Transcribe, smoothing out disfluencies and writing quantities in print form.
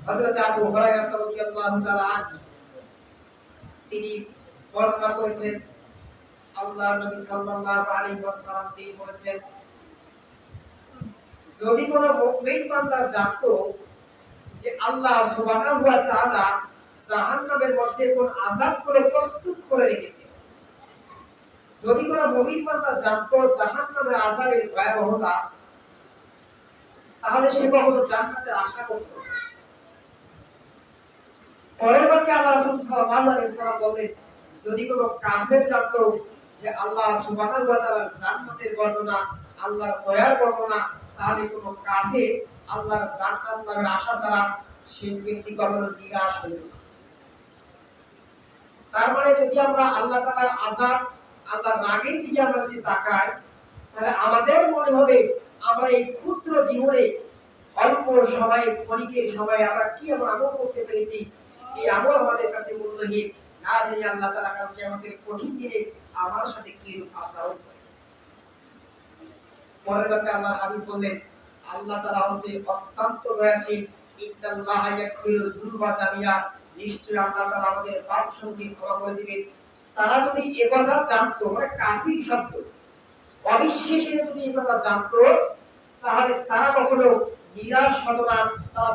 হযরত আবু হুরায়রা রাদিয়াল্লাহু তাআলা আনহু তিনি বর্ণনা করেছেন আল্লাহর নবী সাল্লাল্লাহু আলাইহি ওয়াসাল্লাম তিনি বলেছেন যদি কোন মুমিন বান্দা জানতো যে আল্লাহ সুবহানাহু ওয়া তাআলা জাহান্নামের মধ্যে কোন আযাব করে প্রস্তুত করে রেখেছে, যদি কোন মুমিন বান্দা জানতো জাহান্নামের আযাবের ভয়াবহতা, তাহলে সে কখনো জান্নাতের আশা করত না। পরের বাক্যে আল্লাহ রাসূল সাল্লাল্লাহু আলাইহি ওয়াসাল্লাম বলেন যদি কোন কাফের জানতো যে আল্লাহ সুবহানাহু ওয়া তাআলার জান্নাতের বর্ণনা, আল্লাহর দয়ার বর্ণনা, তাহলে কোন কাফের আল্লাহর জান্নাত লাভের আশা ছাড়া সে ব্যক্তি কখনো নিরাশ হইত না। তার মানে যদি আমরা আল্লাহ তাআলার আযাব, আল্লাহর রাগের দিকে আমরা যদি তাকাই, তাহলে আমাদের মনে হবে আমরা এই ক্ষুদ্র জীবনে অল্প সময়ে, ক্ষণিকের সময়ে আমরা কি এমন আমল করতে পেরেছি, এই আমল আমাদের কাছে মূল্যহীন, না জানি আল্লাহ তাআলা কাল কিয়ামতের কঠিন দিনে আমার সাথে কি রূপ আচরণ করে। পরের বাক্যে আল্লাহর হাবিব বললেন আল্লাহ তাআলা হচ্ছে অত্যন্ত দয়াশীল, ইন্নাল্লাহা ইয়াগফিরু যুনুবা জামিআ, নিশ্চয়ই আল্লাহ তাআলা আমাদের পাপ সমূহ ক্ষমা করে দিবেন। তারা যদি এই কথা জানতো, মানে কাফির শব্দ অবিশ্বাসীরা যদি এই কথা জানতো, তাহলে তারা কখনো নিরাশ হতো না, তারা